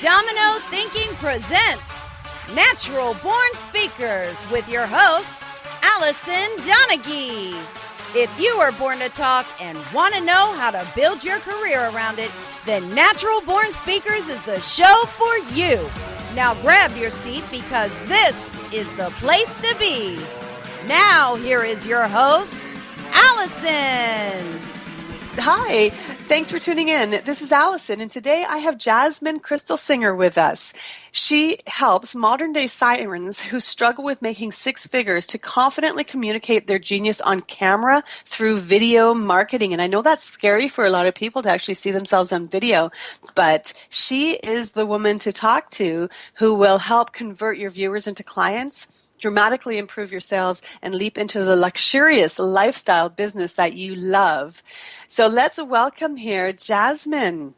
Domino Thinking presents Natural Born Speakers with your host, Allison Donaghy. If you are born to talk and want to know how to build your career around it, then Natural Born Speakers is the show for you. Now grab your seat because this is the place to be. Now here is your host, Allison. Hi, thanks for tuning in. This is Allison, and today I have Jasmine Crystalsinger with us. She helps modern-day sirens who struggle with making six figures to confidently communicate their genius on camera through video marketing. And I know that's scary for a lot of people to actually see themselves on video, but she is the woman to talk to who will help convert your viewers into clients, dramatically improve your sales, and leap into the luxurious lifestyle business that you love. So let's welcome here Jasmine.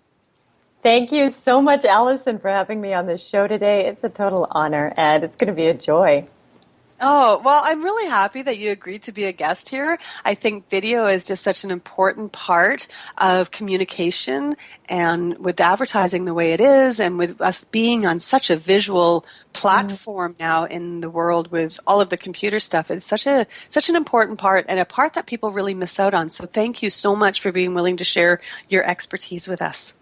Thank you so much, Allison, for having me on this show today. It's a total honor, and it's going to be a joy. Oh, well, I'm really happy that you agreed to be a guest here. I think video is just such an important part of communication, and with advertising the way it is, and with us being on such a visual platform now in the world with all of the computer stuff, it's such an important part, and a part that people really miss out on. So thank you so much for being willing to share your expertise with us.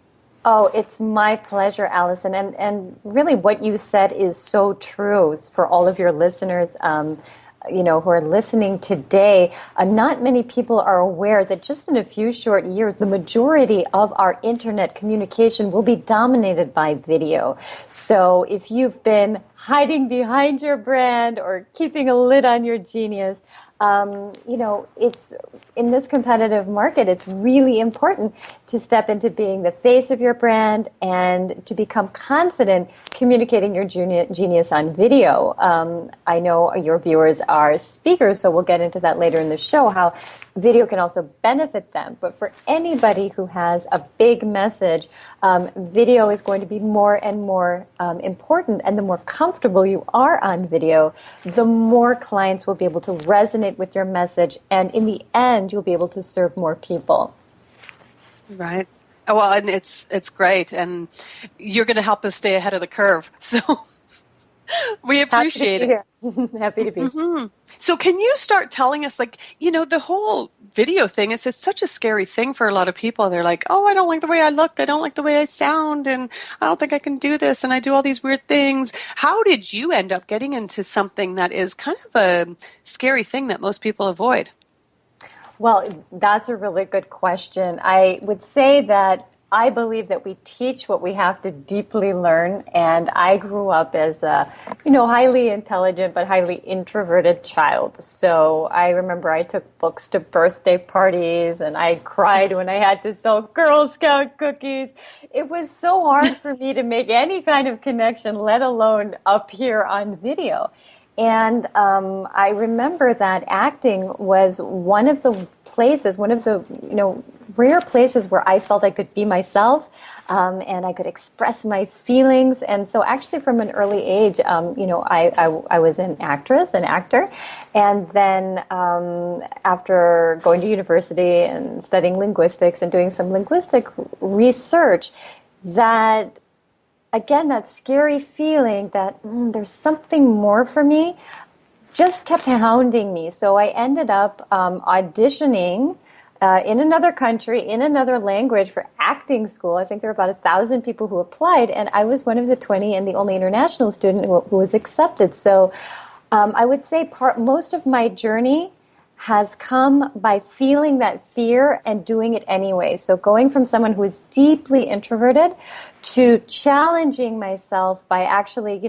Oh, it's my pleasure, Allison. And really what you said is so true for all of your listeners, who are listening today. Not many people are aware that just in a few short years, the majority of our internet communication will be dominated by video. So if you've been hiding behind your brand or keeping a lid on your genius, it's in this competitive market, it's really important to step into being the face of your brand and to become confident communicating your genius on video. I know your viewers are speakers, so we'll get into that later in the show, how video can also benefit them. But for anybody who has a big message, video is going to be more and more important, and the more comfortable you are on video, the more clients will be able to resonate with your message, and in the end, you'll be able to serve more people. Right. Well, and it's great, and you're going to help us stay ahead of the curve. So we appreciate it. Happy to be. Mm-hmm. So can you start telling us, the whole video thing is just such a scary thing for a lot of people. They're like, oh, I don't like the way I look. I don't like the way I sound. And I don't think I can do this. And I do all these weird things. How did you end up getting into something that is kind of a scary thing that most people avoid? Well, that's a really good question. I would say that I believe that we teach what we have to deeply learn, and I grew up as a, highly intelligent but highly introverted child. So I remember I took books to birthday parties, and I cried when I had to sell Girl Scout cookies. It was so hard for me to make any kind of connection, let alone up here on video. And I remember that acting was one of the rare places where I felt I could be myself, and I could express my feelings. And so actually from an early age, I was an actor. And then after going to university and studying linguistics and doing some linguistic research, that scary feeling that there's something more for me just kept hounding me. So I ended up auditioning in another country, in another language for acting school. I think there were about 1,000 people who applied, and I was one of the 20 and the only international student who was accepted. So I would say most of my journey has come by feeling that fear and doing it anyway. So going from someone who is deeply introverted to challenging myself by actually,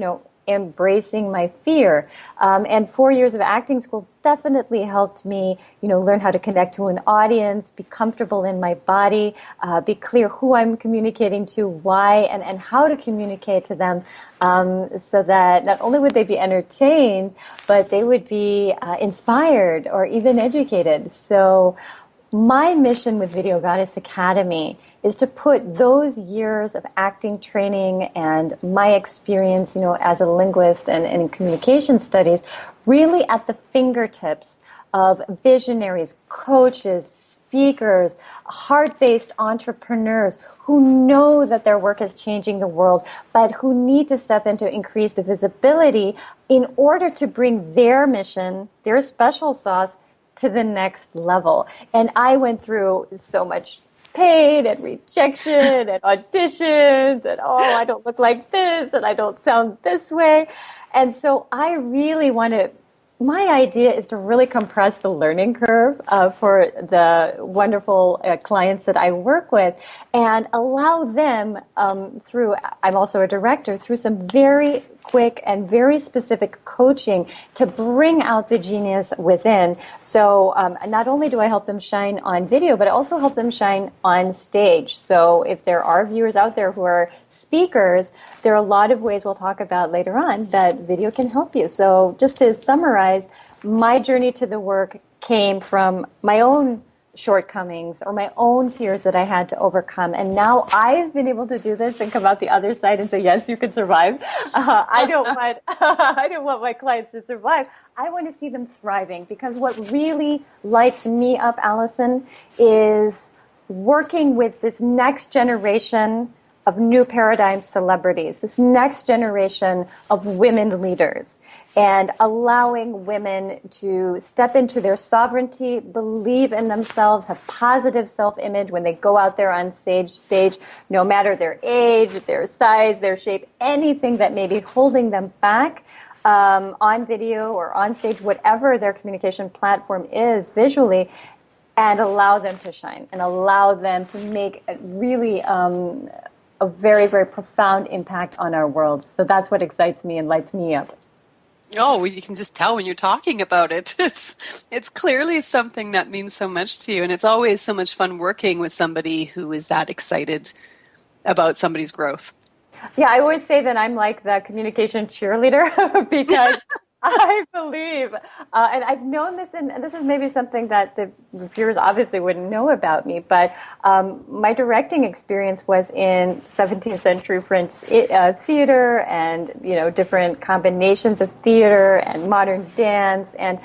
embracing my fear. And 4 years of acting school definitely helped me, learn how to connect to an audience, be comfortable in my body, be clear who I'm communicating to, why, and how to communicate to them, so that not only would they be entertained, but they would be inspired or even educated. So my mission with Video Goddess Academy is to put those years of acting training and my experience, as a linguist and in communication studies, really at the fingertips of visionaries, coaches, speakers, heart-based entrepreneurs who know that their work is changing the world, but who need to step into increased visibility in order to bring their mission, their special sauce, to the next level. And I went through so much pain and rejection and auditions and, oh, I don't look like this and I don't sound this way. And so I really want to, my idea is to really compress the learning curve for the wonderful clients that I work with and allow them through, I'm also a director, through some very quick and very specific coaching to bring out the genius within. So not only do I help them shine on video, but I also help them shine on stage. So if there are viewers out there who are speakers, there are a lot of ways we'll talk about later on that video can help you. So just to summarize, my journey to the work came from my own shortcomings or my own fears that I had to overcome. And now I've been able to do this and come out the other side and say, yes, you can survive. I don't want my clients to survive. I want to see them thriving, because what really lights me up, Allison, is working with this next generation of new paradigm celebrities, this next generation of women leaders, and allowing women to step into their sovereignty, believe in themselves, have positive self-image when they go out there on stage, no matter their age, their size, their shape, anything that may be holding them back on video or on stage, whatever their communication platform is visually, and allow them to shine and allow them to make a really a very, very profound impact on our world. So that's what excites me and lights me up. Oh, well, you can just tell when you're talking about it. It's clearly something that means so much to you, and it's always so much fun working with somebody who is that excited about somebody's growth. Yeah, I always say that I'm like the communication cheerleader because I believe, and I've known this, and this is maybe something that the viewers obviously wouldn't know about me, but my directing experience was in 17th century French theater and, different combinations of theater and modern dance. And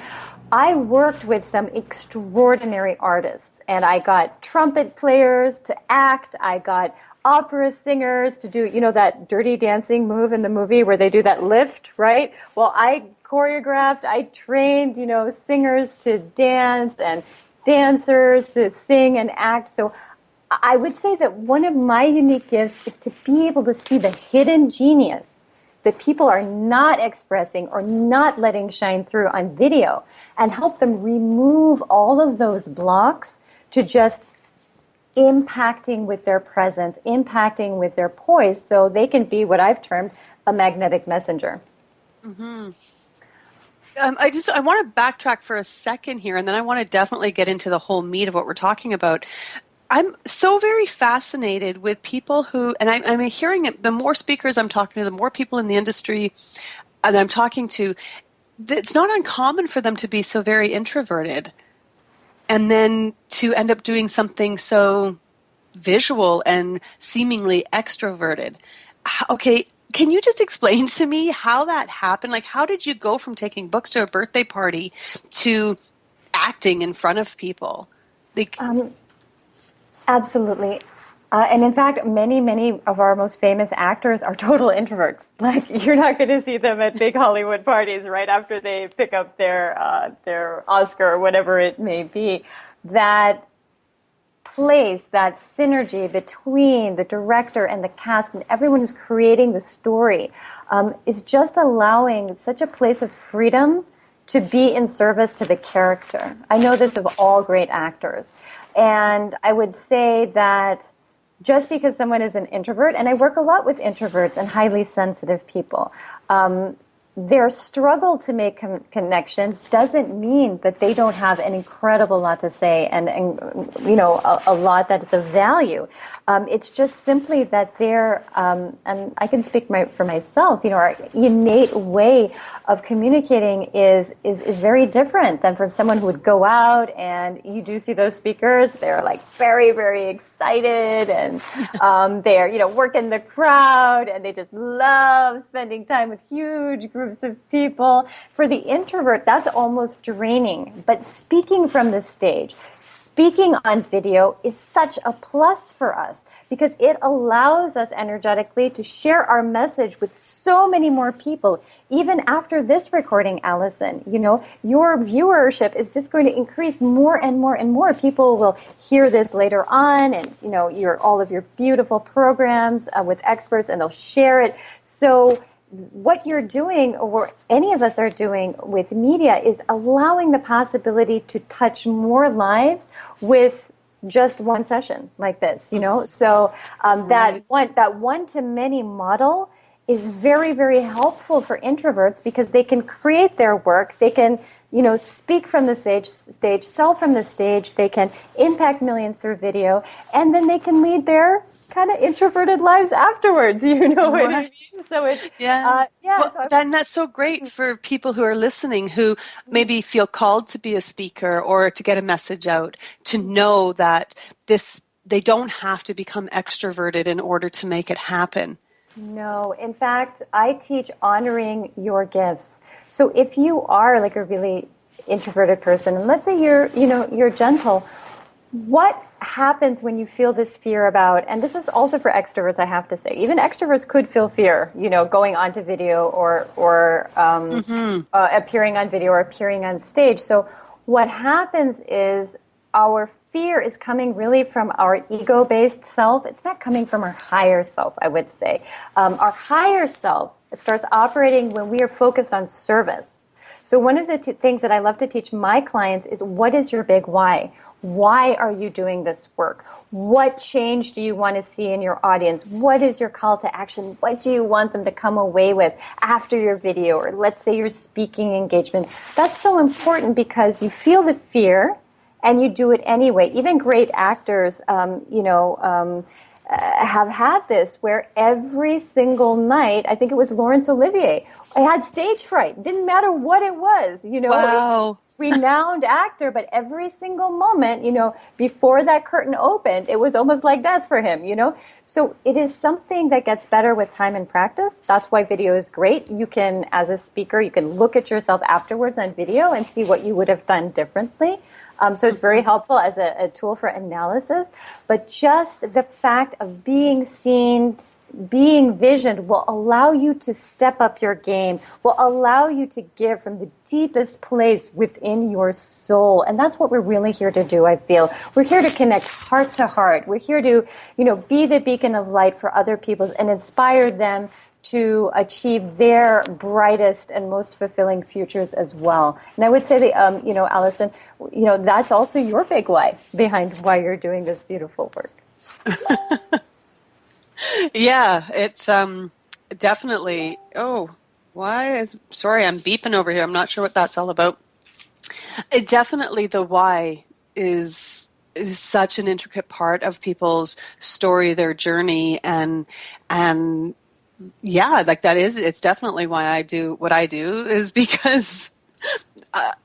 I worked with some extraordinary artists, and I got trumpet players to act. I got opera singers to do, that dirty dancing move in the movie where they do that lift, right? Well, I choreographed, I trained, singers to dance and dancers to sing and act. So I would say that one of my unique gifts is to be able to see the hidden genius that people are not expressing or not letting shine through on video and help them remove all of those blocks to just impacting with their presence, impacting with their poise, so they can be what I've termed a magnetic messenger. Mm-hmm. I want to backtrack for a second here, and then I want to definitely get into the whole meat of what we're talking about. I'm so very fascinated with people who, and I'm hearing it, the more speakers I'm talking to, the more people in the industry that I'm talking to, it's not uncommon for them to be so very introverted and then to end up doing something so visual and seemingly extroverted. Okay, can you just explain to me how that happened? Like, how did you go from taking books to a birthday party to acting in front of people? Absolutely. And in fact, many of our most famous actors are total introverts. Like, you're not going to see them at big Hollywood parties right after they pick up their Oscar or whatever it may be. That place, that synergy between the director and the cast and everyone who's creating the story is just allowing such a place of freedom to be in service to the character. I know this of all great actors. And I would say that just because someone is an introvert, and I work a lot with introverts and highly sensitive people, their struggle to make connections doesn't mean that they don't have an incredible lot to say and a lot that is of value. It's just simply that they're, and I can speak for myself, our innate way of communicating is very different than from someone who would go out, and you do see those speakers, they're like very, very excited, and they're, working the crowd, and they just love spending time with huge groups of people. For the introvert, that's almost draining. But speaking from the stage, speaking on video is such a plus for us because it allows us energetically to share our message with so many more people. Even after this recording, Allison, your viewership is just going to increase more and more and more. People will hear this later on and, all of your beautiful programs with experts, and they'll share it. So what you're doing, or any of us are doing with media, is allowing the possibility to touch more lives with just one session like this, So that one to many model is very, very helpful for introverts because they can create their work. They can, speak from the stage, sell from the stage. They can impact millions through video, and then they can lead their kind of introverted lives afterwards. You know what I mean? So it's then that's so great for people who are listening who maybe feel called to be a speaker or to get a message out, to know that they don't have to become extroverted in order to make it happen. No, in fact, I teach honoring your gifts. So if you are like a really introverted person, and let's say you're gentle, what happens when you feel this fear about, and this is also for extroverts, I have to say, even extroverts could feel fear, going onto video or appearing on video or appearing on stage. So what happens is our fear is coming really from our ego-based self. It's not coming from our higher self, I would say. Our higher self starts operating when we are focused on service. So one of the things that I love to teach my clients is, what is your big why? Why are you doing this work? What change do you want to see in your audience? What is your call to action? What do you want them to come away with after your video, or let's say your speaking engagement? That's so important because you feel the fear, and you do it anyway. Even great actors, have had this where every single night, I think it was Laurence Olivier, I had stage fright. Didn't matter what it was, Wow. Renowned actor, but every single moment, before that curtain opened, it was almost like that for him, So it is something that gets better with time and practice. That's why video is great. You can, as a speaker, you can look at yourself afterwards on video and see what you would have done differently. So it's very helpful as a tool for analysis. But just the fact of being seen, being visioned, will allow you to step up your game, will allow you to give from the deepest place within your soul. And that's what we're really here to do, I feel. We're here to connect heart to heart. We're here to, be the beacon of light for other people and inspire them to achieve their brightest and most fulfilling futures as well. And I would say that, Allison, that's also your big why behind why you're doing this beautiful work. Yeah, it's definitely. Oh, sorry, I'm beeping over here. I'm not sure what that's all about. It definitely, the why is such an intricate part of people's story, their journey, and yeah, like that is, it's definitely why I do what I do, is because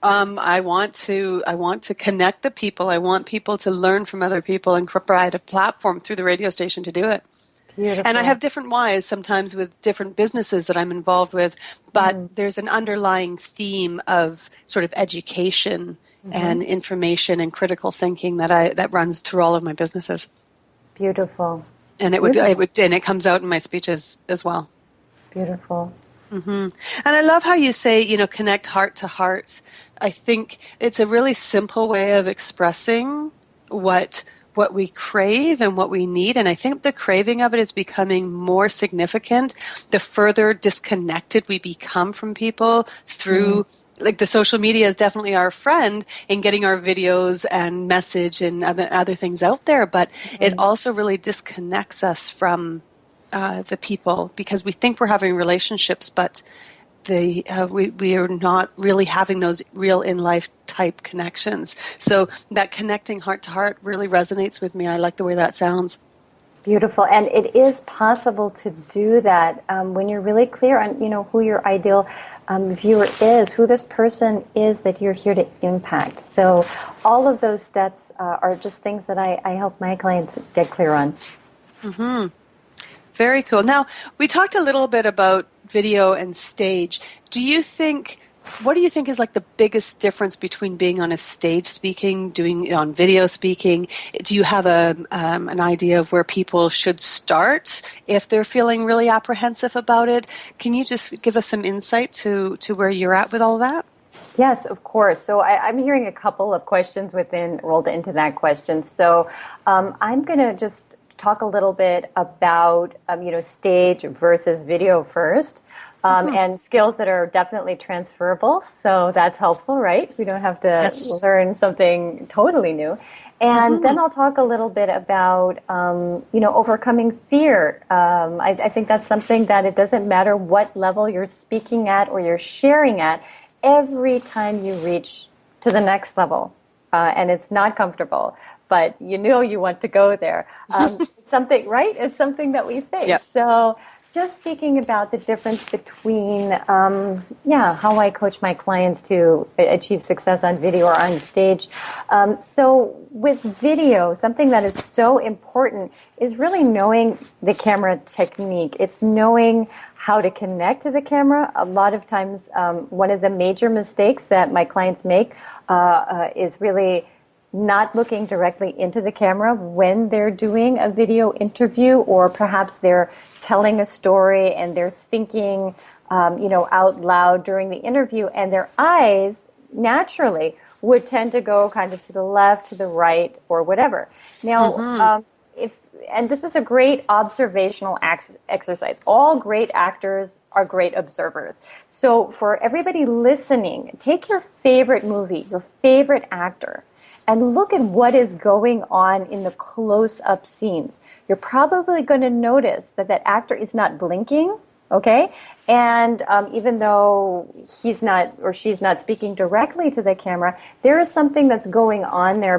I want to connect the people. I want people to learn from other people and provide a platform through the radio station to do it. Beautiful. And I have different whys sometimes with different businesses that I'm involved with, but there's an underlying theme of sort of education and information and critical thinking that runs through all of my businesses. Beautiful. And it comes out in my speeches as well. Beautiful. And I love how you say, connect heart to heart. I think it's a really simple way of expressing what we crave and what we need. And I think the craving of it is becoming more significant the further disconnected we become from people through like the social media is definitely our friend in getting our videos and message and other things out there, but it also really disconnects us from the people, because we think we're having relationships, but we are not really having those real in life type connections. So that connecting heart to heart really resonates with me. I like the way that sounds. Beautiful. And it is possible to do that when you're really clear on, who your ideal viewer is, who this person is that you're here to impact. So all of those steps are just things that I help my clients get clear on. Very cool. Now, we talked a little bit about video and stage. Do you think What do you think is like the biggest difference between being on a stage speaking, doing it on video speaking? Do you have an idea of where people should start if they're feeling really apprehensive about it? Can you just give us some insight to where you're at with all that? Yes, of course. So I'm hearing a couple of questions rolled into that question. So I'm going to just talk a little bit about, stage versus video first. And skills that are definitely transferable. So that's helpful, right? We don't have to learn something totally new. And then I'll talk a little bit about, overcoming fear. I think that's something that it doesn't matter what level you're speaking at or you're sharing at, every time you reach to the next level, and it's not comfortable, but you want to go there. Something, right? It's something that we face. Yep. So just speaking about the difference between, how I coach my clients to achieve success on video or on stage. So with video, something that is so important is really knowing the camera technique. It's knowing how to connect to the camera. A lot of times, one of the major mistakes that my clients make is really not looking directly into the camera when they're doing a video interview, or perhaps they're telling a story and they're thinking, out loud during the interview, and their eyes naturally would tend to go kind of to the left, to the right, or whatever. Now, and this is a great observational exercise. All great actors are great observers. So for everybody listening, take your favorite movie, your favorite actor, and look at what is going on in the close-up scenes. You're probably going to notice that that actor is not blinking, okay? And even though he's not or she's not speaking directly to the camera, there is something that's going on there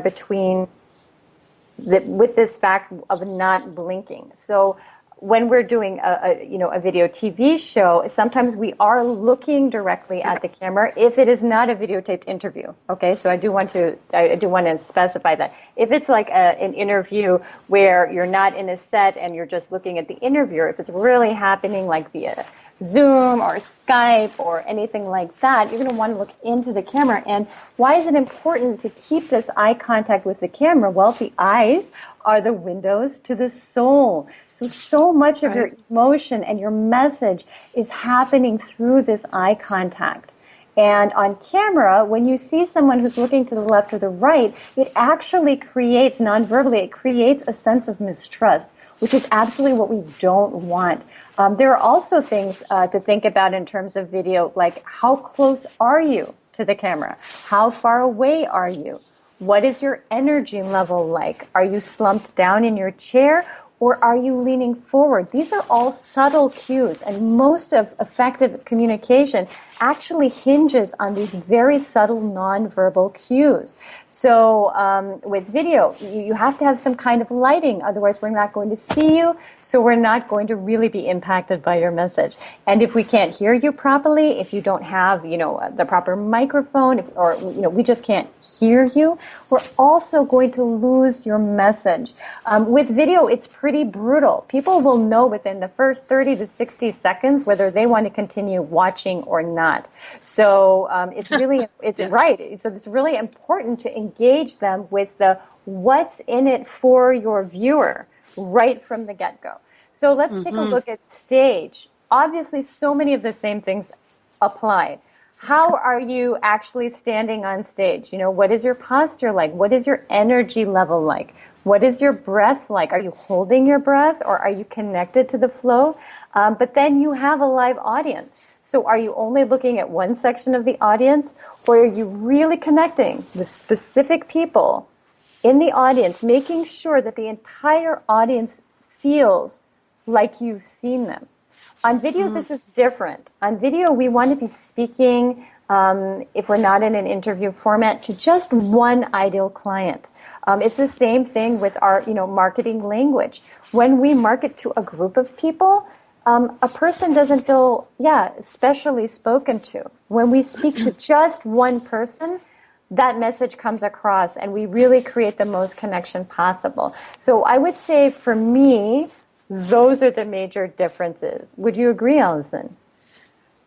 with this fact of not blinking. So when we're doing a video TV show, sometimes we are looking directly at the camera if it is not a videotaped interview. Okay, so I do want to specify that. If it's like an interview where you're not in a set and you're just looking at the interviewer, if it's really happening like via Zoom or Skype or anything like that, you're going to want to look into the camera. And why is it important to keep this eye contact with the camera? Well, the eyes are the windows to the soul. So much of your emotion and your message is happening through this eye contact. And on camera, when you see someone who's looking to the left or the right, it actually creates, non-verbally, it creates a sense of mistrust, which is absolutely what we don't want. There are also things to think about in terms of video, like how close are you to the camera? How far away are you? What is your energy level like? Are you slumped down in your chair, or are you leaning forward? These are all subtle cues, and most of effective communication actually hinges on these very subtle nonverbal cues. So with video, you have to have some kind of lighting, otherwise we're not going to see you, so we're not going to really be impacted by your message. And if we can't hear you properly, if you don't have, the proper microphone, or we just can't hear you, we're also going to lose your message. With video, it's pretty brutal. People will know within the first 30 to 60 seconds whether they want to continue watching or not. So it's really, right. So it's really important to engage them with the what's in it for your viewer right from the get-go. So let's take a look at stage. Obviously, so many of the same things apply. How are you actually standing on stage? What is your posture like? What is your energy level like? What is your breath like? Are you holding your breath, or are you connected to the flow? But then you have a live audience. So are you only looking at one section of the audience, or are you really connecting with specific people in the audience, making sure that the entire audience feels like you've seen them? On video, this is different. On video, we want to be speaking, if we're not in an interview format, to just one ideal client. It's the same thing with our, marketing language. When we market to a group of people, a person doesn't feel, specially spoken to. When we speak to just one person, that message comes across, and we really create the most connection possible. So I would say, for me, those are the major differences. Would you agree, Allison?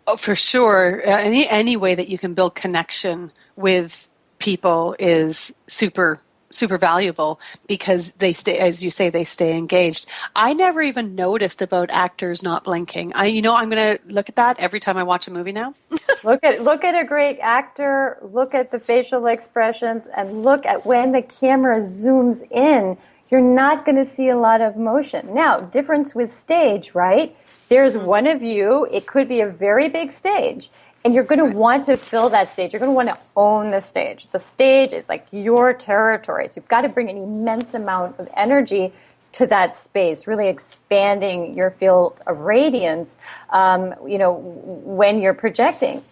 Oh, for sure. Any way that you can build connection with people is super valuable because they stay, as you say, they stay engaged. I never even noticed about actors not blinking. I'm going to look at that every time I watch a movie now. Look at a great actor, look at the facial expressions, and look at when the camera zooms in, you're not going to see a lot of motion. Now, difference with stage, right? There's one of you, it could be a very big stage, and you're going to want to fill that stage. You're going to want to own the stage. The stage is like your territory. So you've got to bring an immense amount of energy to that space, really expanding your field of radiance, when you're projecting.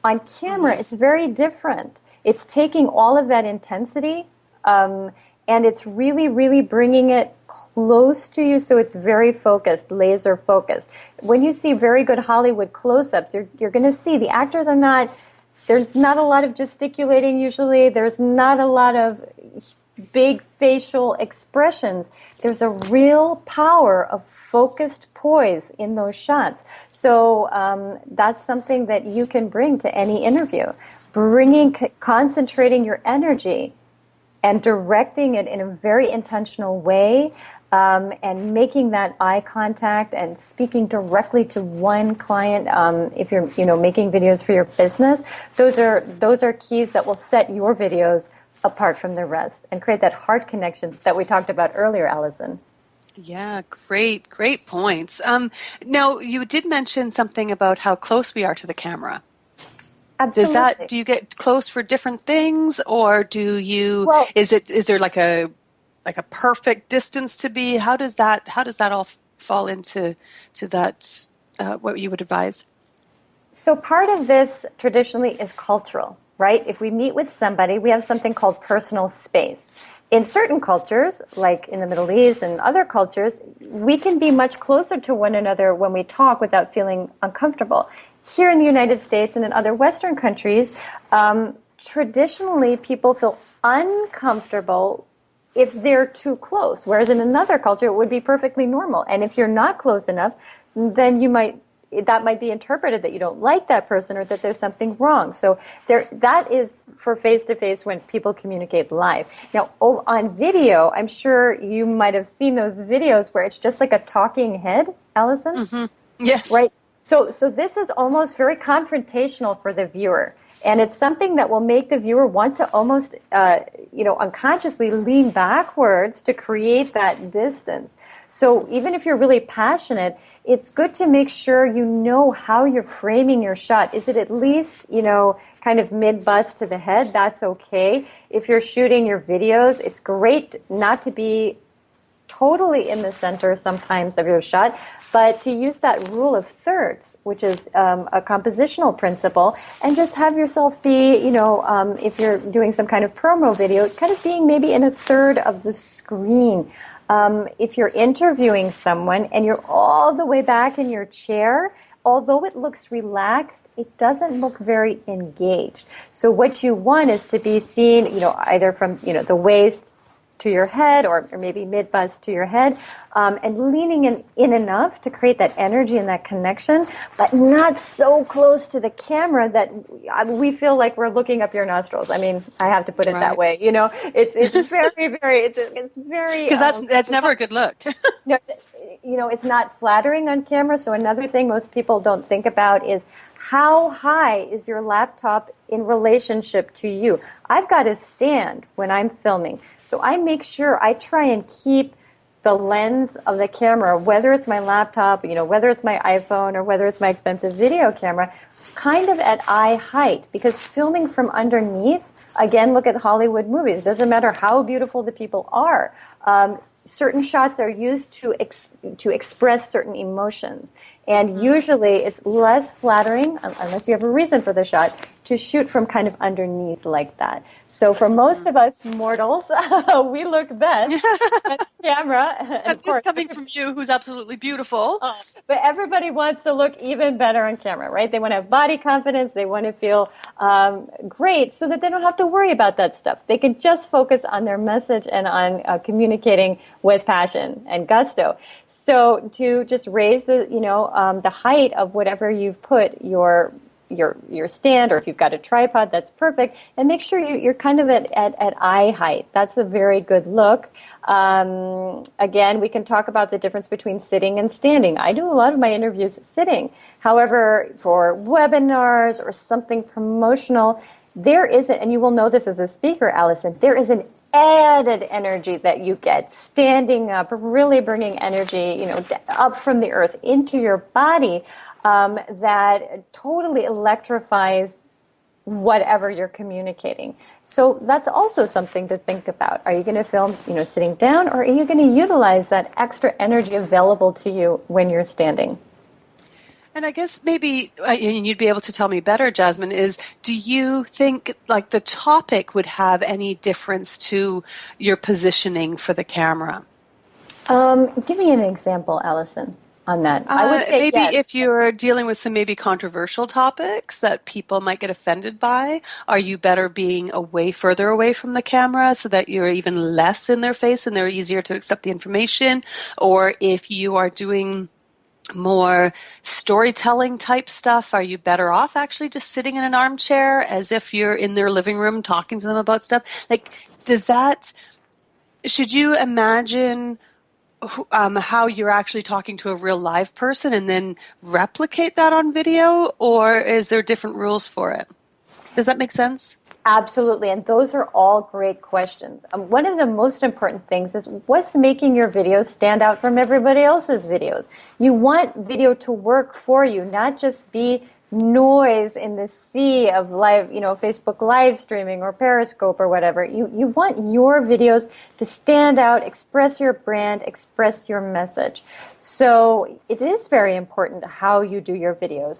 On camera, it's very different. It's taking all of that intensity, and it's really, really bringing it close to you, so it's very focused, laser focused. When you see very good Hollywood close-ups, you're going to see the actors are not, there's not a lot of gesticulating usually, there's not a lot of big facial expressions. There's a real power of focused poise in those shots. So that's something that you can bring to any interview. Concentrating your energy and directing it in a very intentional way, and making that eye contact and speaking directly to one client. If you're making videos for your business, those are keys that will set your videos apart from the rest and create that heart connection that we talked about earlier, Allison. Yeah, great points. Now, you did mention something about how close we are to the camera. Absolutely. Do you get close for different things, or is there like a perfect distance to be? How does that all fall into that, what you would advise? So part of this traditionally is cultural, right? If we meet with somebody, we have something called personal space. In certain cultures, like in the Middle East and other cultures, we can be much closer to one another when we talk without feeling uncomfortable. Here in the United States and in other Western countries, traditionally people feel uncomfortable if they're too close, whereas in another culture it would be perfectly normal. And if you're not close enough, then that might be interpreted that you don't like that person or that there's something wrong. So that is for face-to-face when people communicate live. Now, on video, I'm sure you might have seen those videos where it's just like a talking head, Allison? Mm-hmm. Yes. Right? So this is almost very confrontational for the viewer. And it's something that will make the viewer want to almost, unconsciously lean backwards to create that distance. So even if you're really passionate, it's good to make sure you know how you're framing your shot. Is it at least, kind of mid-bust to the head? That's okay. If you're shooting your videos, it's great not to be totally in the center sometimes of your shot, but to use that rule of thirds, which is a compositional principle, and just have yourself be, if you're doing some kind of promo video, kind of being maybe in a third of the screen. If you're interviewing someone and you're all the way back in your chair, although it looks relaxed, it doesn't look very engaged. So what you want is to be seen, either from, the waist to your head or maybe mid-bust to your head, and leaning in enough to create that energy and that connection, but not so close to the camera that we feel like we're looking up your nostrils. I mean, I have to put it that way. It's very, very, it's very... Because that's never a good look. It's not flattering on camera. So another thing most people don't think about is how high is your laptop in relationship to you? I've got to stand when I'm filming. So I make sure I try and keep the lens of the camera, whether it's my laptop, whether it's my iPhone or whether it's my expensive video camera, kind of at eye height. Because filming from underneath, again, look at Hollywood movies. It doesn't matter how beautiful the people are. Certain shots are used to express certain emotions. And usually it's less flattering, unless you have a reason for the shot. to shoot from kind of underneath like that. So for most of us mortals, we look best on camera. And of This course, coming from you, who's absolutely beautiful. but everybody wants to look even better on camera, right? They want to have body confidence. They want to feel great so that they don't have to worry about that stuff. They can just focus on their message and on communicating with passion and gusto. So to just raise the height of whatever you've put your stand, or if you've got a tripod, that's perfect. And make sure you're kind of at eye height. That's a very good look. Again, we can talk about the difference between sitting and standing. I do a lot of my interviews sitting. However, for webinars or something promotional, there isn't, and you will know this as a speaker, Allison, there is an added energy that you get standing up, really bringing energy, up from the earth into your body, that totally electrifies whatever you're communicating. So that's also something to think about. Are you going to film, sitting down, or are you going to utilize that extra energy available to you when you're standing? And I guess maybe, and you'd be able to tell me better, Jasmine, is do you think like the topic would have any difference to your positioning for the camera? Give me an example, Allison, on that. I would say maybe yes. If you're dealing with some maybe controversial topics that people might get offended by, are you better being further away from the camera so that you're even less in their face and they're easier to accept the information? Or if you are doing more storytelling type stuff, are you better off actually just sitting in an armchair as if you're in their living room talking to them about stuff? Like, should you imagine how you're actually talking to a real live person and then replicate that on video, or is there different rules for it? Does that make sense? Absolutely, and those are all great questions. One of the most important things is what's making your videos stand out from everybody else's videos. You want video to work for you, not just be noise in the sea of live, Facebook live streaming or Periscope or whatever. You want your videos to stand out, express your brand, express your message. So it is very important how you do your videos.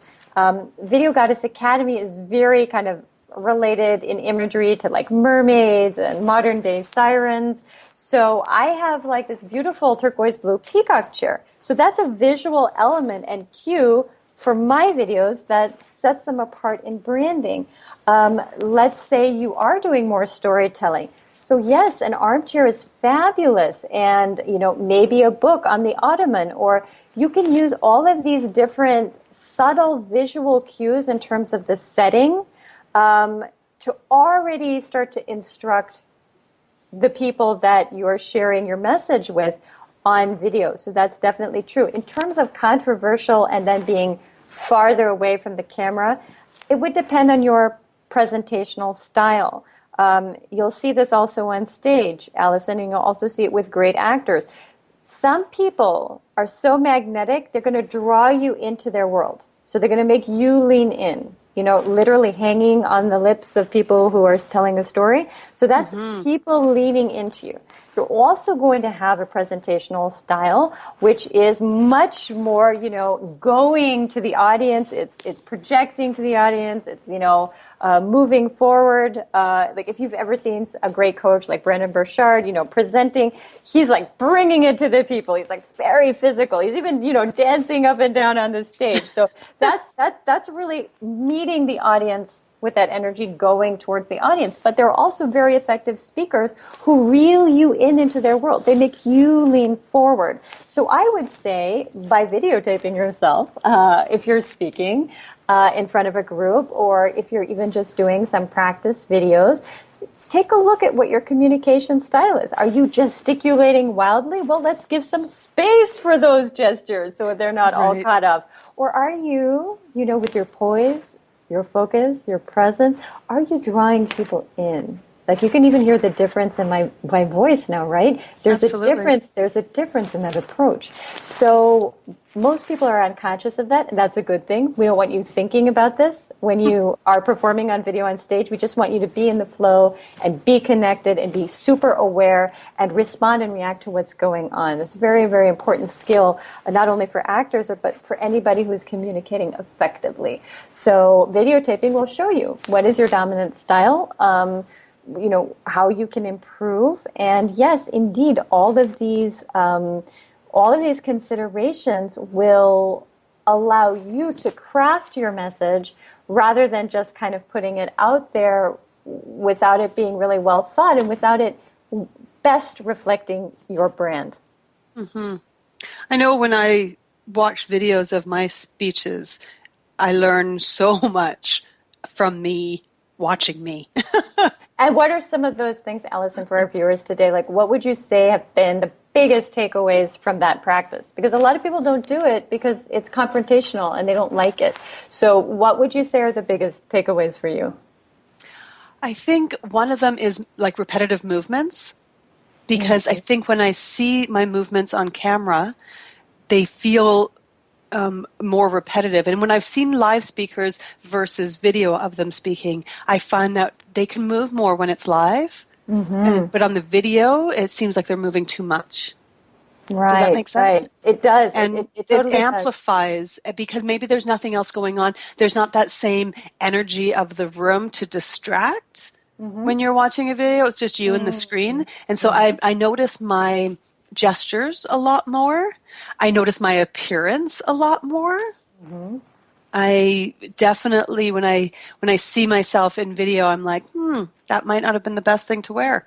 Video Goddess Academy is very kind of related in imagery to like mermaids and modern day sirens. So I have like this beautiful turquoise blue peacock chair. So that's a visual element and cue for my videos that sets them apart in branding. Let's say you are doing more storytelling. So yes, an armchair is fabulous, and maybe a book on the ottoman, or you can use all of these different subtle visual cues in terms of the setting to already start to instruct the people that you're sharing your message with on video. So that's definitely true. In terms of controversial and then being farther away from the camera, it would depend on your presentational style. You'll see this also on stage, Allison, and you'll also see it with great actors. Some people are so magnetic, they're going to draw you into their world. So they're going to make you lean in, literally hanging on the lips of people who are telling a story. So that's people leaning into you. You're also going to have a presentational style, which is much more, going to the audience. It's projecting to the audience. It's, moving forward. Like if you've ever seen a great coach like Brendon Burchard, presenting, he's like bringing it to the people. He's like very physical. He's even, dancing up and down on the stage. So that's really meeting the audience with that energy going towards the audience. But there are also very effective speakers who reel you into their world. They make you lean forward. So I would say by videotaping yourself, if you're speaking in front of a group, or if you're even just doing some practice videos, take a look at what your communication style is. Are you gesticulating wildly? Well, let's give some space for those gestures so they're not all caught up. Or are you, with your poise, your focus, your presence, are you drawing people in? Like you can even hear the difference in my voice now, right? Absolutely. There's a difference in that approach. So most people are unconscious of that, and that's a good thing. We don't want you thinking about this when you are performing on video on stage. We just want you to be in the flow and be connected and be super aware and respond and react to what's going on. It's a very, very important skill, not only for actors, but for anybody who's communicating effectively. So videotaping will show you what is your dominant style, how you can improve. And yes, indeed, all of these considerations will allow you to craft your message rather than just kind of putting it out there without it being really well thought and without it best reflecting your brand. Mm-hmm. I know when I watch videos of my speeches, I learn so much from me watching me. And what are some of those things, Allison, for our viewers today? Like, what would you say have been the biggest takeaways from that practice? Because a lot of people don't do it because it's confrontational and they don't like it. So what would you say are the biggest takeaways for you? I think one of them is like repetitive movements, because I think when I see my movements on camera, they feel more repetitive. And when I've seen live speakers versus video of them speaking, I find that they can move more when it's live. Mm-hmm. But on the video, it seems like they're moving too much. Right. Does that make sense? Right. It does. And it totally amplifies does. Because maybe there's nothing else going on. There's not that same energy of the room to distract when you're watching a video. It's just you and the screen. And so I notice my gestures a lot more. I notice my appearance a lot more. Mm-hmm. I definitely, when I see myself in video, I'm like, that might not have been the best thing to wear.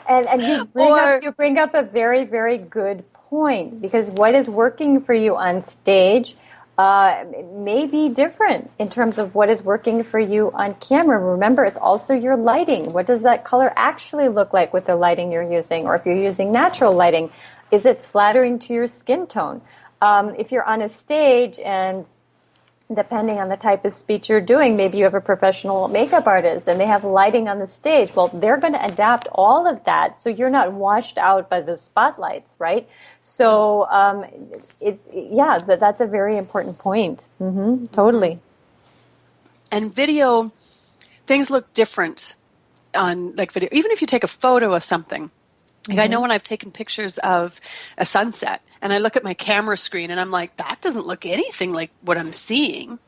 And you bring up a very, very good point, because what is working for you on stage may be different in terms of what is working for you on camera. Remember, it's also your lighting. What does that color actually look like with the lighting you're using? Or if you're using natural lighting, is it flattering to your skin tone? If you're on a stage and depending on the type of speech you're doing, maybe you have a professional makeup artist and they have lighting on the stage. Well, they're going to adapt all of that so you're not washed out by those spotlights, right? So, that's a very important point. Mm-hmm, totally. And video, things look different on like video. Even if you take a photo of something. Like I know when I've taken pictures of a sunset and I look at my camera screen and I'm like, that doesn't look anything like what I'm seeing.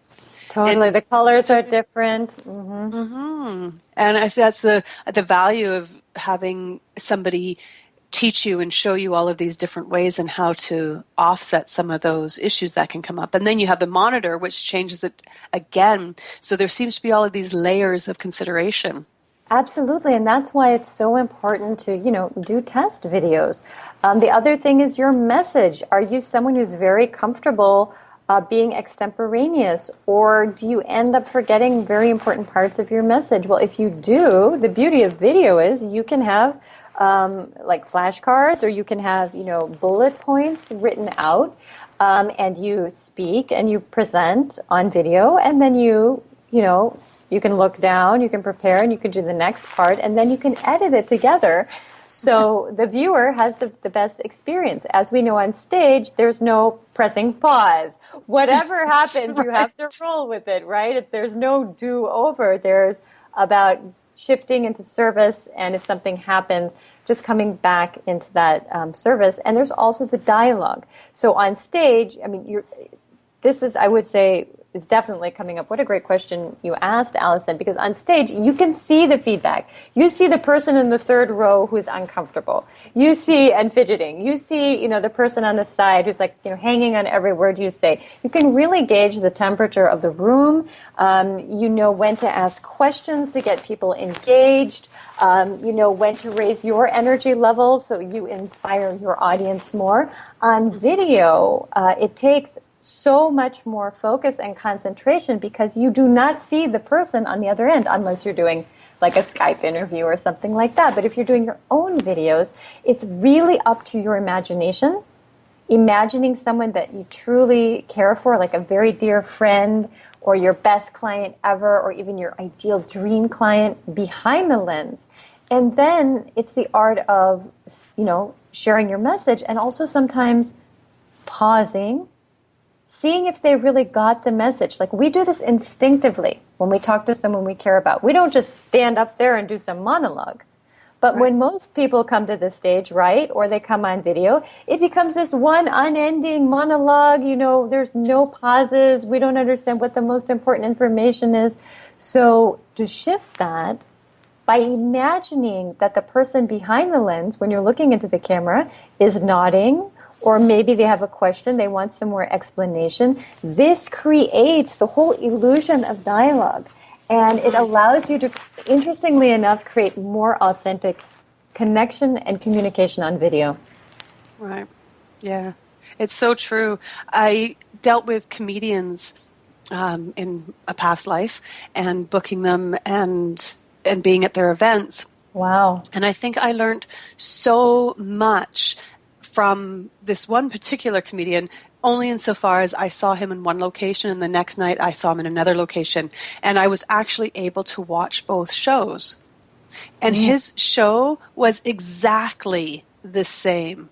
Totally. And the colors are different. Mm-hmm. Mm-hmm. And I think that's the value of having somebody teach you and show you all of these different ways and how to offset some of those issues that can come up. And then you have the monitor, which changes it again. So there seems to be all of these layers of consideration. Absolutely, and that's why it's so important to, do test videos. The other thing is your message. Are you someone who's very comfortable being extemporaneous, or do you end up forgetting very important parts of your message? Well, if you do, the beauty of video is you can have like flashcards, or you can have, bullet points written out, and you speak and you present on video, and then you can look down, you can prepare, and you can do the next part, and then you can edit it together so the viewer has the best experience. As we know on stage, there's no pressing pause. Whatever happens, you have to roll with it, right? If there's no do-over, there's about shifting into service, and if something happens, just coming back into that service. And there's also the dialogue. So on stage, I would say, is definitely coming up. What a great question you asked, Allison, because on stage, you can see the feedback. You see the person in the third row who's uncomfortable. You see, and fidgeting. You see, the person on the side who's like, hanging on every word you say. You can really gauge the temperature of the room. You know when to ask questions to get people engaged. You know when to raise your energy level so you inspire your audience more. On video, it takes so much more focus and concentration because you do not see the person on the other end unless you're doing like a Skype interview or something like that. But if you're doing your own videos, it's really up to your imagining someone that you truly care for, like a very dear friend or your best client ever, or even your ideal dream client behind the lens. And then it's the art of, sharing your message, and also sometimes pausing, seeing if they really got the message. Like, we do this instinctively when we talk to someone we care about. We don't just stand up there and do some monologue. But when most people come to the stage, right, or they come on video, it becomes this one unending monologue. There's no pauses. We don't understand what the most important information is. So to shift that, by imagining that the person behind the lens, when you're looking into the camera, is nodding, or maybe they have a question, they want some more explanation, this creates the whole illusion of dialogue. And it allows you to, interestingly enough, create more authentic connection and communication on video. Right. Yeah. It's so true. I dealt with comedians in a past life and booking them and being at their events. Wow. And I think I learned so much from this one particular comedian, only insofar as I saw him in one location and the next night I saw him in another location. And I was actually able to watch both shows. And his show was exactly the same.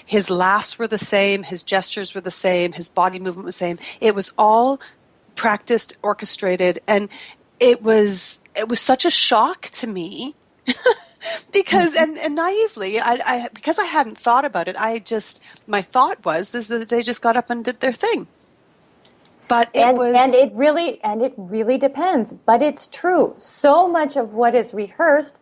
His laughs were the same, his gestures were the same, his body movement was the same. It was all practiced, orchestrated, and it was such a shock to me. Because and naively, because I hadn't thought about it, my thought was they just got up and did their thing. But it really depends. But it's true. So much of what is rehearsed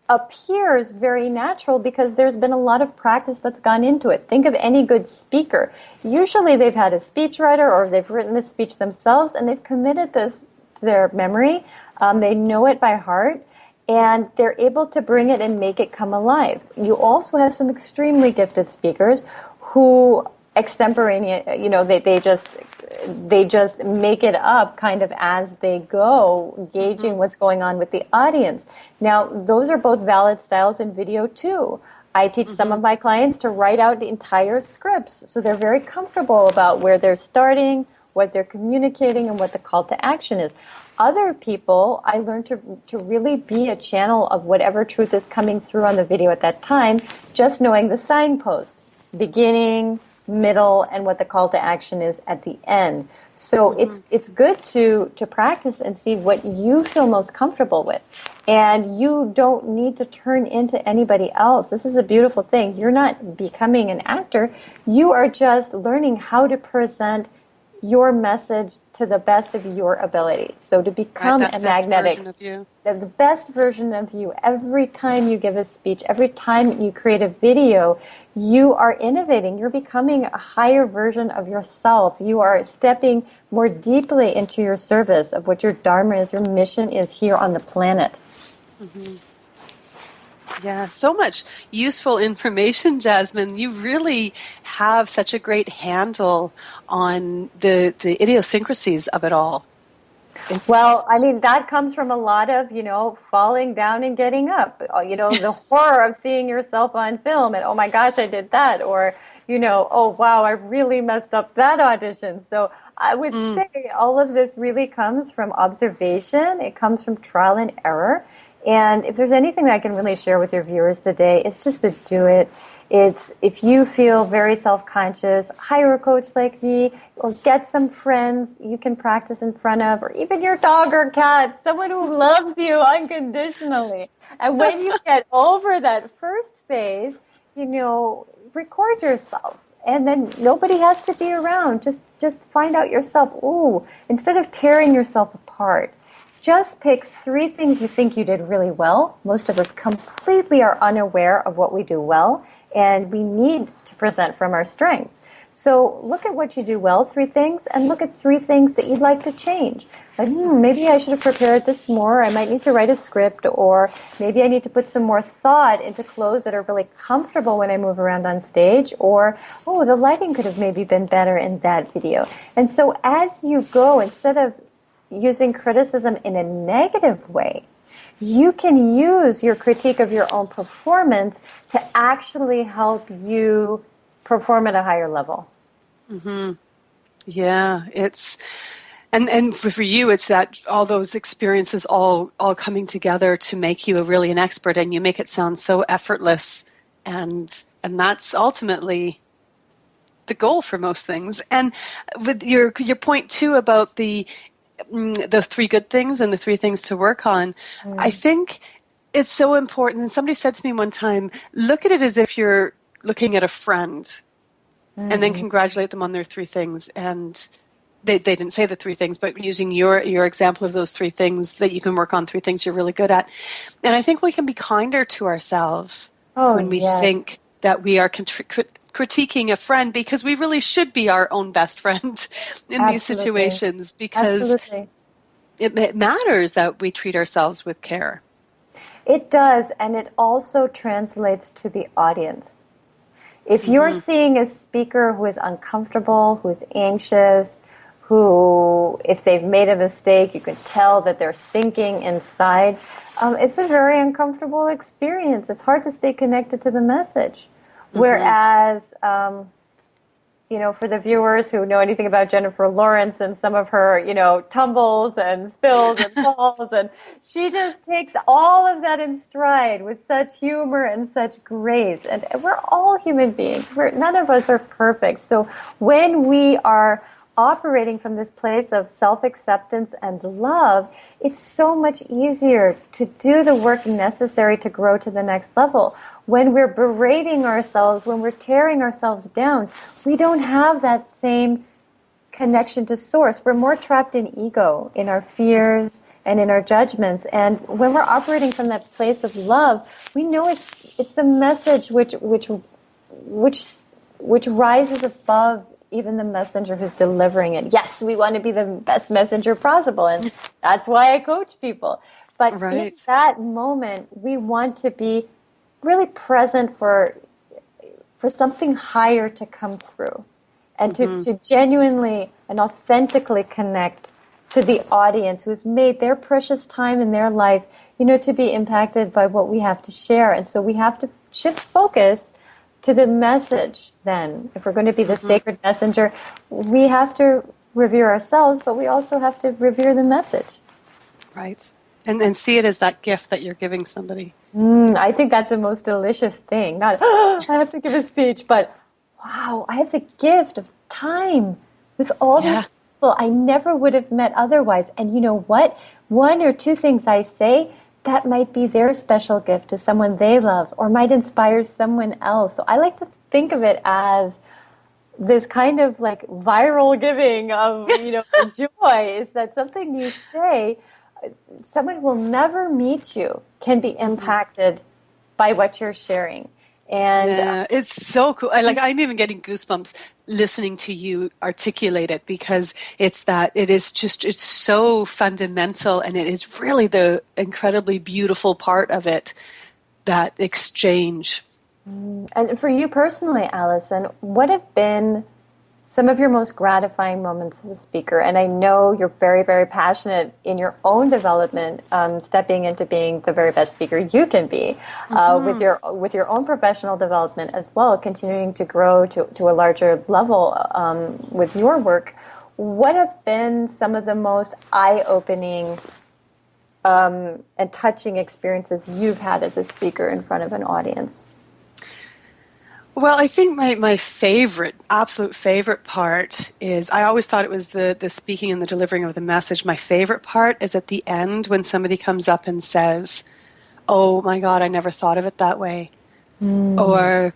appears very natural because there's been a lot of practice that's gone into it. Think of any good speaker. Usually they've had a speechwriter or they've written the speech themselves and they've committed this to their memory. They know it by heart. And they're able to bring it and make it come alive. You also have some extremely gifted speakers who extemporaneous, they just make it up kind of as they go, gauging what's going on with the audience. Now, those are both valid styles in video too. I teach some of my clients to write out the entire scripts, so they're very comfortable about where they're starting, what they're communicating, and what the call to action is. Other people, I learned to really be a channel of whatever truth is coming through on the video at that time, just knowing the signposts, beginning, middle, and what the call to action is at the end. So it's good to practice and see what you feel most comfortable with. And you don't need to turn into anybody else. This is a beautiful thing. You're not becoming an actor. You are just learning how to present your message to the best of your ability. So to become a magnetic, the best version of you, every time you give a speech, every time you create a video, you are innovating. You're becoming a higher version of yourself. You are stepping more deeply into your service of what your dharma is, your mission is here on the planet. Yeah, so much useful information, Jasmine. You really have such a great handle on the idiosyncrasies of it all. Well, I mean, that comes from a lot of, falling down and getting up, the horror of seeing yourself on film and, oh my gosh, I did that. Or, oh, wow, I really messed up that audition. So I would say all of this really comes from observation. It comes from trial and error. And if there's anything that I can really share with your viewers today, it's just to do it. It's if you feel very self-conscious, hire a coach like me or get some friends you can practice in front of, or even your dog or cat, someone who loves you unconditionally. And when you get over that first phase, record yourself. And then nobody has to be around. Just find out yourself. Ooh, instead of tearing yourself apart, just pick 3 things you think you did really well. Most of us completely are unaware of what we do well, and we need to present from our strengths. So look at what you do well, 3 things, and look at 3 things that you'd like to change. Like, maybe I should have prepared this more. I might need to write a script, or maybe I need to put some more thought into clothes that are really comfortable when I move around on stage, or, oh, the lighting could have maybe been better in that video. And so as you go, instead of using criticism in a negative way, you can use your critique of your own performance to actually help you perform at a higher level. Yeah, it's And for you, it's that all those experiences all coming together to make you really an expert, and you make it sound so effortless, and that's ultimately the goal for most things. And with your point too about the 3 good things and the 3 things to work on, I think it's so important. And somebody said to me one time, look at it as if you're looking at a friend, and then congratulate them on their 3 things. And they didn't say the 3 things, but using your example of those 3 things, that you can work on 3 things you're really good at. And I think we can be kinder to ourselves when we think that we are critiquing a friend, because we really should be our own best friend in these situations, because it matters that we treat ourselves with care. It does, and it also translates to the audience. If you're seeing a speaker who is uncomfortable, who is anxious, who, if they've made a mistake, you can tell that they're sinking inside, it's a very uncomfortable experience. It's hard to stay connected to the message. Whereas, for the viewers who know anything about Jennifer Lawrence and some of her, tumbles and spills and falls, and she just takes all of that in stride with such humor and such grace. And we're all human beings. None of us are perfect. So when we are operating from this place of self-acceptance and love, it's so much easier to do the work necessary to grow to the next level. When we're berating ourselves, when we're tearing ourselves down, we don't have that same connection to source. We're more trapped in ego, in our fears and in our judgments. And when we're operating from that place of love, we know it's the message which rises above even the messenger who's delivering it. Yes, we want to be the best messenger possible, and that's why I coach people. But in that moment, we want to be really present for something higher to come through, and to genuinely and authentically connect to the audience who's made their precious time in their life, to be impacted by what we have to share. And so we have to shift focus to the message then. If we're going to be the sacred messenger, we have to revere ourselves, but we also have to revere the message. Right. And see it as that gift that you're giving somebody. I think that's the most delicious thing. Not, I have to give a speech, but wow, I have the gift of time with all these people I never would have met otherwise. And you know what? 1 or 2 things I say, that might be their special gift to someone they love, or might inspire someone else. So I like to think of it as this kind of like viral giving of, joy, is that something you say, someone who will never meet you can be impacted by what you're sharing. And it's so cool. I'm even getting goosebumps listening to you articulate it, because it's so fundamental, and it is really the incredibly beautiful part of it, that exchange. And for you personally, Allison, what have been some of your most gratifying moments as a speaker? And I know you're very, very passionate in your own development, stepping into being the very best speaker you can be, with your own professional development as well, continuing to grow to a larger level with your work. What have been some of the most eye-opening and touching experiences you've had as a speaker in front of an audience? Well, I think my absolute favorite part is, I always thought it was the speaking and the delivering of the message. My favorite part is at the end when somebody comes up and says, "Oh my God, I never thought of it that way," or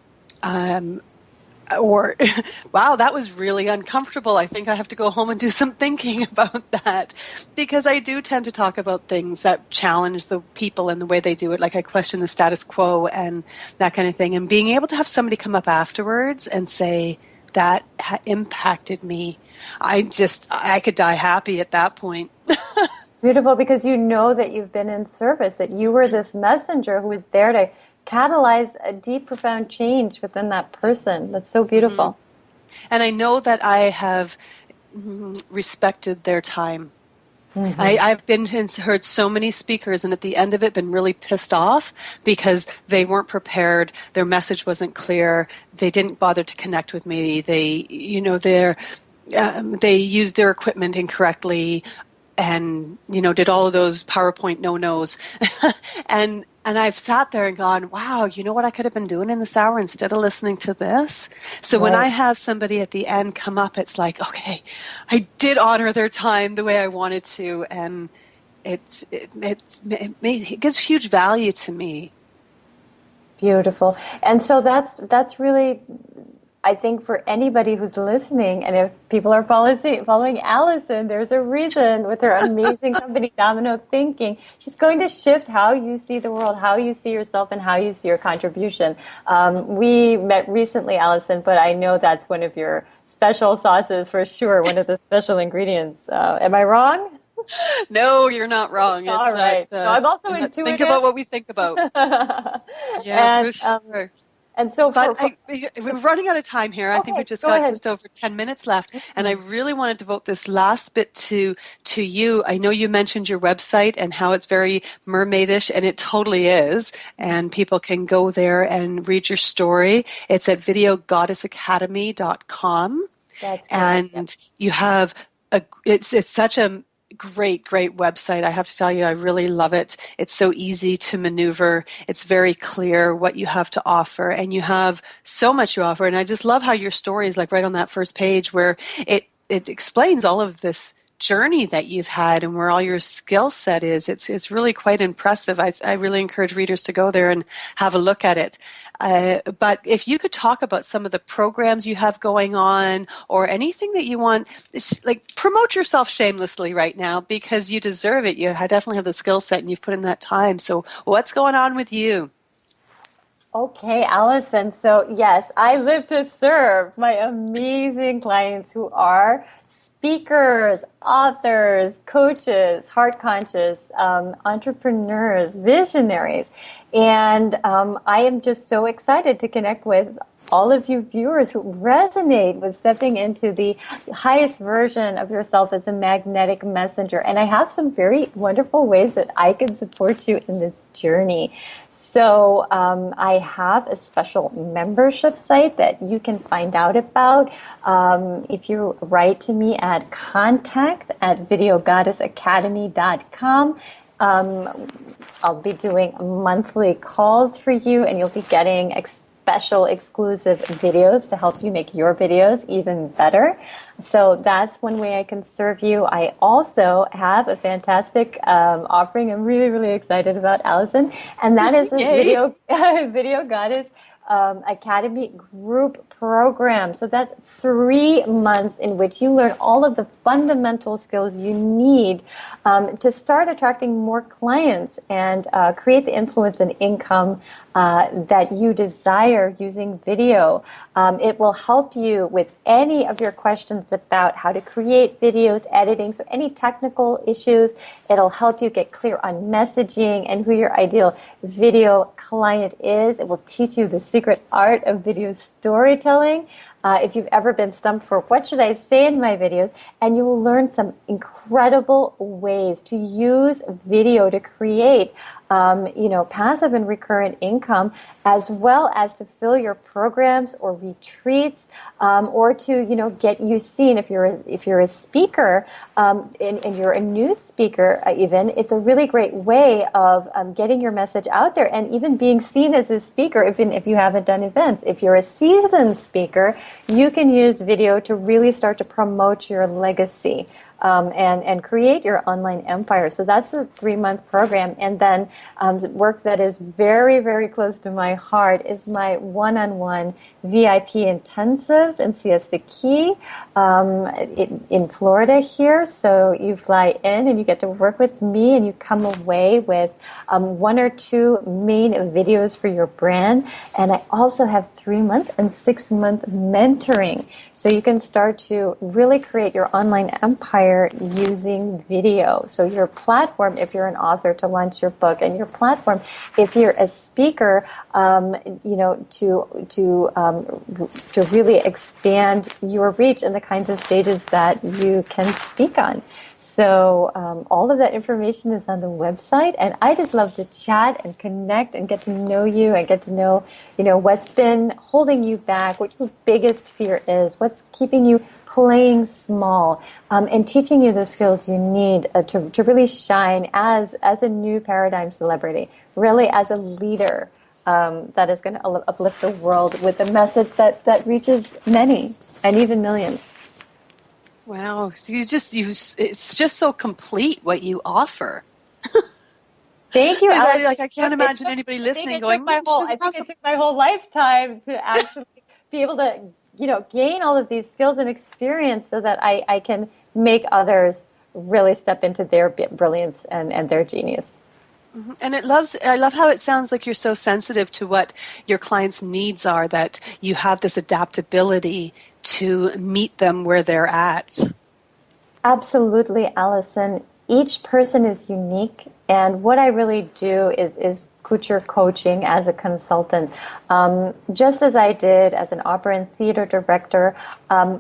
"Wow, that was really uncomfortable. I think I have to go home and do some thinking about that," because I do tend to talk about things that challenge the people and the way they do it. Like I question the status quo and that kind of thing. And being able to have somebody come up afterwards and say, that impacted me, I could die happy at that point. Beautiful, because you know that you've been in service, that you were this messenger who was there to catalyze a deep, profound change within that person. That's so beautiful. And I know that I have respected their time. I've been and heard so many speakers, and at the end of it been really pissed off because they weren't prepared, their message wasn't clear, they didn't bother to connect with me, they used their equipment incorrectly, and did all of those PowerPoint no-nos. and I've sat there and gone, wow, you know what I could have been doing in this hour instead of listening to this? So when I have somebody at the end come up, it's like, okay, I did honor their time the way I wanted to, and it gives huge value to me. Beautiful. And so that's really, I think, for anybody who's listening, and if people are following Allison, there's a reason with her amazing company, Domino Thinking. She's going to shift how you see the world, how you see yourself, and how you see your contribution. We met recently, Allison, but I know that's one of your special sauces for sure, one of the special ingredients. Am I wrong? No, you're not wrong. All right. So I'm also let's intuitive. think about what we think about. Yeah, for sure. And so, we're running out of time here. I think we've just got just over 10 minutes left, and I really want to devote this last bit to you. I know you mentioned your website and how it's very mermaidish, and it totally is. And people can go there and read your story. It's at videogoddessacademy.com, and you have it's such a great website. I have to tell you, I really love it. It's so easy to maneuver. It's very clear what you have to offer, and you have so much you offer. And I just love how your story is like right on that first page where it explains all of this journey that you've had and where all your skill set is. It's really quite impressive. I really encourage readers to go there and have a look at it. But if you could talk about some of the programs you have going on or anything that you want, like promote yourself shamelessly right now because you deserve it. You definitely have the skill set and you've put in that time. So what's going on with you? Okay, Allison. So yes, I live to serve my amazing clients who are speakers, authors, coaches, heart conscious, entrepreneurs, visionaries. And I am just so excited to connect with all of you viewers who resonate with stepping into the highest version of yourself as a magnetic messenger. And I have some very wonderful ways that I can support you in this journey. So I have a special membership site that you can find out about if you write to me at contact@videogoddessacademy.com. I'll be doing monthly calls for you, and you'll be getting special exclusive videos to help you make your videos even better. So that's one way I can serve you. I also have a fantastic offering I'm really, really excited about, Allison, and that is the Video Goddess Academy group program. So that's 3 months in which you learn all of the fundamental skills you need to start attracting more clients and create the influence and income that you desire using video. It will help you with any of your questions about how to create videos, editing, so any technical issues. It'll help you get clear on messaging and who your ideal video client is. It will teach you the secret art of video storytelling. If you've ever been stumped for what should I say in my videos, and you will learn some incredible ways to use video to create passive and recurrent income, as well as to fill your programs or retreats, or to get you seen. If you're a speaker and you're a new speaker, even it's a really great way of getting your message out there and even being seen as a speaker. Even if you haven't done events, if you're a seasoned speaker, you can use video to really start to promote your legacy. And create your online empire. So that's a 3-month program. And then work that is very, very close to my heart is my one-on-one VIP intensives in Siesta Key in Florida here. So you fly in and you get to work with me and you come away with 1 or 2 main videos for your brand. And I also have 3-month and 6-month mentoring. So you can start to really create your online empire using video. So your platform, if you're an author, to launch your book, and your platform, if you're a speaker, to really expand your reach in the kinds of stages that you can speak on. So all of that information is on the website, and I just love to chat and connect and get to know you and get to know, what's been holding you back, what your biggest fear is, what's keeping you playing small, and teaching you the skills you need to really shine as a new paradigm celebrity, really as a leader that is going to uplift the world with a message that reaches many and even millions. Wow, it's just so complete what you offer. Thank you, Alex. I can't imagine anybody listening going, I think it took my whole lifetime to actually be able to, gain all of these skills and experience so that I can make others really step into their brilliance and their genius. And I love how it sounds like you're so sensitive to what your clients' needs are, that you have this adaptability to meet them where they're at. Absolutely, Allison. Each person is unique, and what I really do is future coaching as a consultant. Just as I did as an opera and theater director, I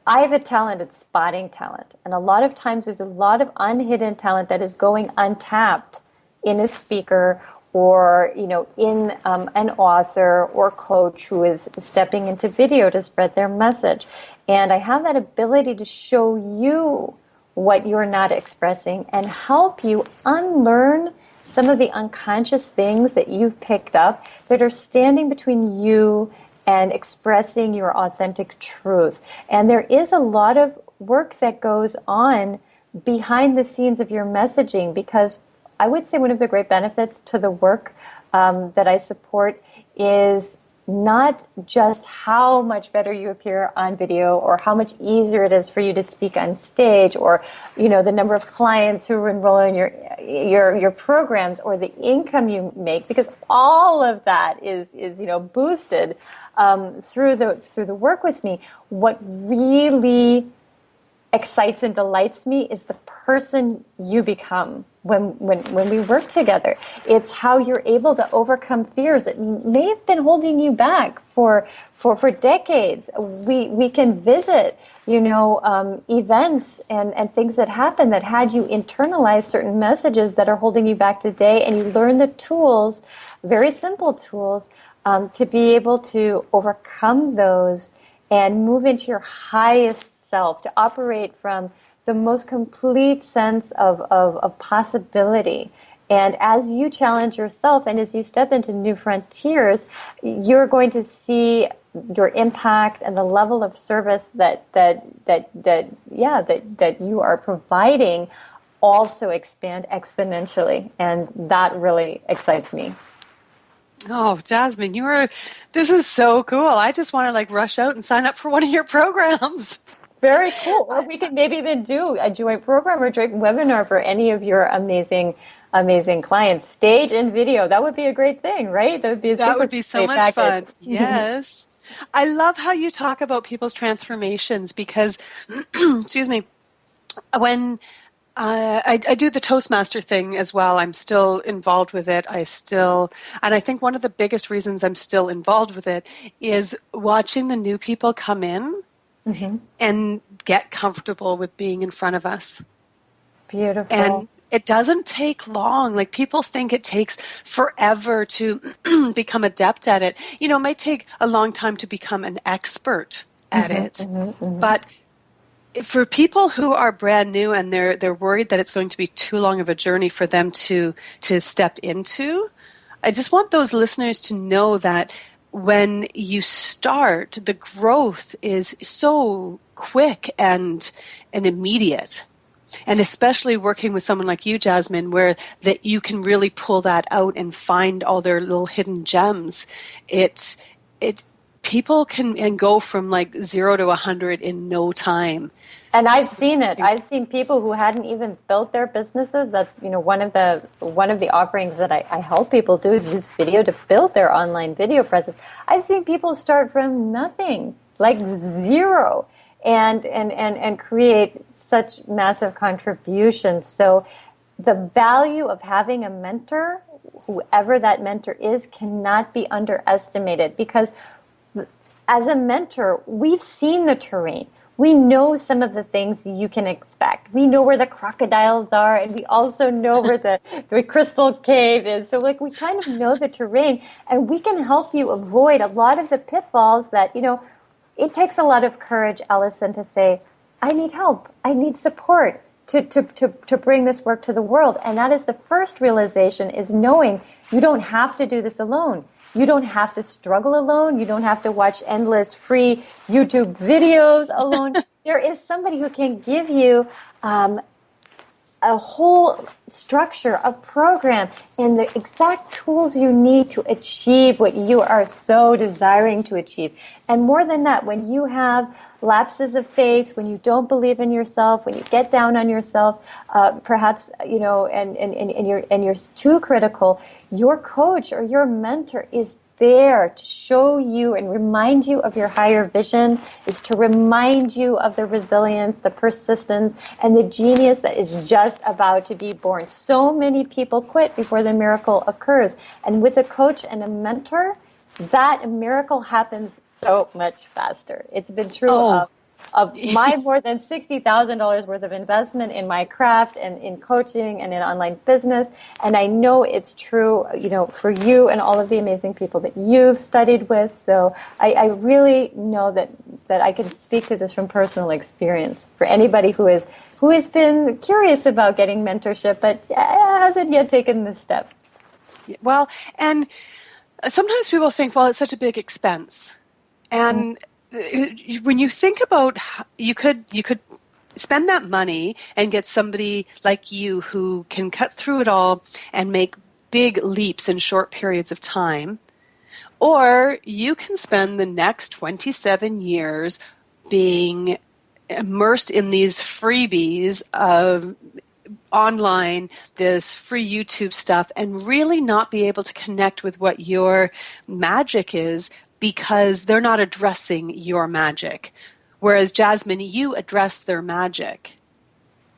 have a talent at spotting talent. And a lot of times there's a lot of unhidden talent that is going untapped in a speaker or, in an author or coach who is stepping into video to spread their message. And I have that ability to show you what you're not expressing and help you unlearn some of the unconscious things that you've picked up that are standing between you and expressing your authentic truth. And there is a lot of work that goes on behind the scenes of your messaging, because I would say one of the great benefits to the work that I support is not just how much better you appear on video or how much easier it is for you to speak on stage, or the number of clients who enroll in your programs, or the income you make, because all of that is boosted through the work with me. What really excites and delights me is the person you become when we work together. It's how you're able to overcome fears that may have been holding you back for decades. We can visit, events and things that happen that had you internalize certain messages that are holding you back today, and you learn the tools, very simple tools, to be able to overcome those and move into your highest self, to operate from the most complete sense of possibility. And as you challenge yourself and as you step into new frontiers, you're going to see your impact and the level of service that you are providing also expand exponentially. And that really excites me. Oh, Jasmine, this is so cool. I just want to rush out and sign up for one of your programs. Very cool. Or we could maybe even do a joint program or joint webinar for any of your amazing clients. Stage and video. That would be a great thing, right? That would be so much fun. Yes. I love how you talk about people's transformations, because, excuse me, when I do the Toastmaster thing as well, I'm still involved with it. And I think one of the biggest reasons I'm still involved with it is watching the new people come in. Mm-hmm. And get comfortable with being in front of us. Beautiful. And it doesn't take long. People think it takes forever to become adept at it. It might take a long time to become an expert at it. Mm-hmm, mm-hmm. But for people who are brand new and they're worried that it's going to be too long of a journey for them to step into, I just want those listeners to know that when you start, the growth is so quick and immediate. And especially working with someone like you, Jasmine, where that you can really pull that out and find all their little hidden gems. People can go from 0 to 100 in no time. And I've seen it. I've seen people who hadn't even built their businesses. That's one of the offerings that I help people do is use video to build their online video presence. I've seen people start from nothing, zero, and create such massive contributions. So the value of having a mentor, whoever that mentor is, cannot be underestimated, because as a mentor, we've seen the terrain. we know some of the things you can expect. We know where the crocodiles are, and we also know where the crystal cave is. So like we kind of know the terrain, and we can help you avoid a lot of the pitfalls that, it takes a lot of courage, Allison, to say, I need help. I need support to bring this work to the world. And that is the first realization, is knowing you don't have to do this alone. You don't have to struggle alone. You don't have to watch endless free YouTube videos alone. There is somebody who can give you a whole structure, a program, and the exact tools you need to achieve what you are so desiring to achieve. And more than that, when you have lapses of faith, when you don't believe in yourself, when you get down on yourself, perhaps, and you're too critical, your coach or your mentor is there to show you and remind you of your higher vision, is to remind you of the resilience, the persistence, and the genius that is just about to be born. So many people quit before the miracle occurs. And with a coach and a mentor, that miracle happens so much faster. It's been true of my more than $60,000 worth of investment in my craft and in coaching and in online business. And I know it's true, for you and all of the amazing people that you've studied with. So I really know that I can speak to this from personal experience for anybody who has been curious about getting mentorship, but hasn't yet taken this step. Well, and sometimes people think, well, it's such a big expense. And when you think about, you could spend that money and get somebody like you who can cut through it all and make big leaps in short periods of time, or you can spend the next 27 years being immersed in these freebies of online, this free YouTube stuff, and really not be able to connect with what your magic is, because they're not addressing your magic. Whereas, Jasmine, you address their magic.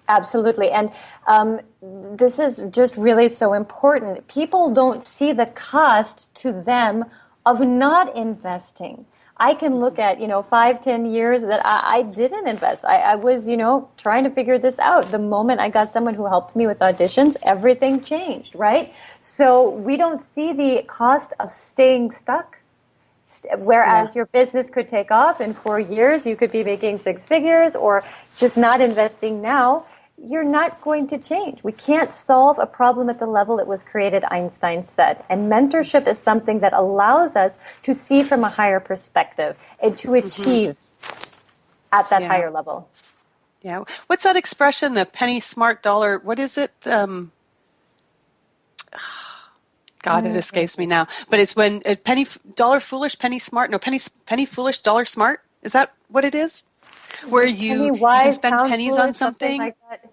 Absolutely. And this is just really so important. People don't see the cost to them of not investing. I can look at, 5-10 years that I didn't invest. I was, trying to figure this out. The moment I got someone who helped me with auditions, everything changed, right? So we don't see the cost of staying stuck. Whereas your business could take off in 4 years, you could be making 6 figures, or just not investing now, you're not going to change. We can't solve a problem at the level it was created, Einstein said. And mentorship is something that allows us to see from a higher perspective and to achieve at that higher level. Yeah. What's that expression, the penny smart dollar, what is it? God, it escapes me now. But it's when dollar foolish, penny smart. No, penny foolish, dollar smart. Is that what it is? Where you can spend pennies on something? Like that.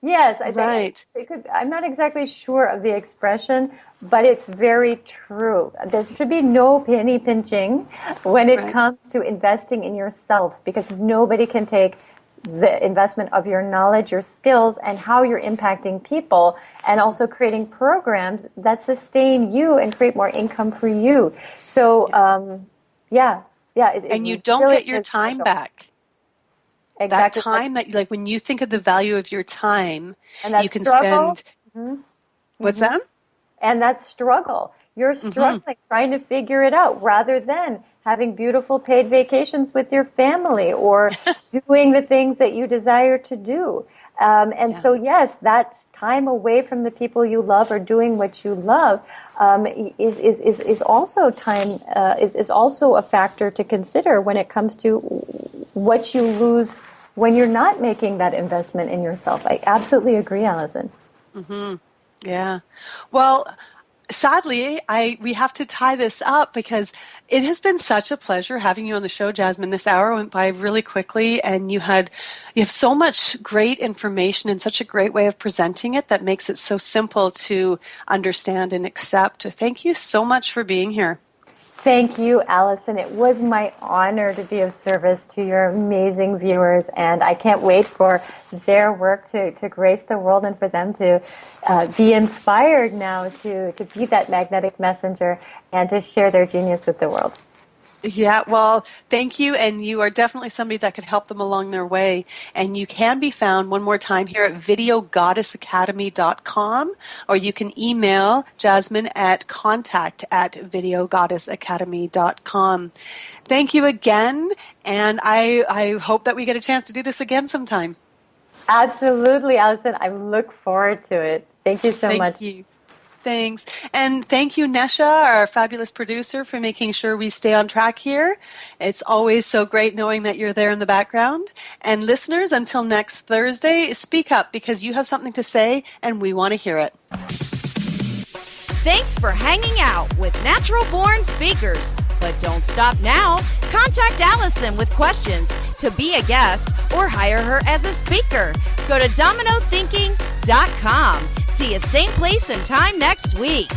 Yes, I right. think it could. I'm not exactly sure of the expression, but it's very true. There should be no penny pinching when it comes to investing in yourself, because nobody can take the investment of your knowledge, your skills, and how you're impacting people, and also creating programs that sustain you and create more income for you. So, and you don't really get your time back. Exactly. That time that, like, when you think of the value of your time, and you can struggle. spend. What's that? And that struggle. You're struggling, trying to figure it out, rather than having beautiful paid vacations with your family or doing the things that you desire to do. So, yes, that's time away from the people you love or doing what you love is also time, is also a factor to consider when it comes to what you lose when you're not making that investment in yourself. I absolutely agree, Allison. Yeah. Well, sadly, we have to tie this up, because it has been such a pleasure having you on the show, Jasmine. This hour went by really quickly, and you have so much great information and such a great way of presenting it that makes it so simple to understand and accept. Thank you so much for being here. Thank you, Allison. It was my honor to be of service to your amazing viewers, and I can't wait for their work to grace the world, and for them to be inspired now to be that magnetic messenger and to share their genius with the world. Yeah, well, thank you. And you are definitely somebody that could help them along their way. And you can be found one more time here at videogoddessacademy.com, or you can email Jasmine at contact@videogoddessacademy.com. Thank you again. And I hope that we get a chance to do this again sometime. Absolutely, Allison. I look forward to it. Thank you so much. Thank you. Thanks. And thank you, Nesha, our fabulous producer, for making sure we stay on track here. It's always so great knowing that you're there in the background. And listeners, until next Thursday, speak up because you have something to say and we want to hear it. Thanks for hanging out with Natural Born Speakers. But don't stop now. Contact Allison with questions to be a guest or hire her as a speaker. Go to dominothinking.com. See you same place and time next week.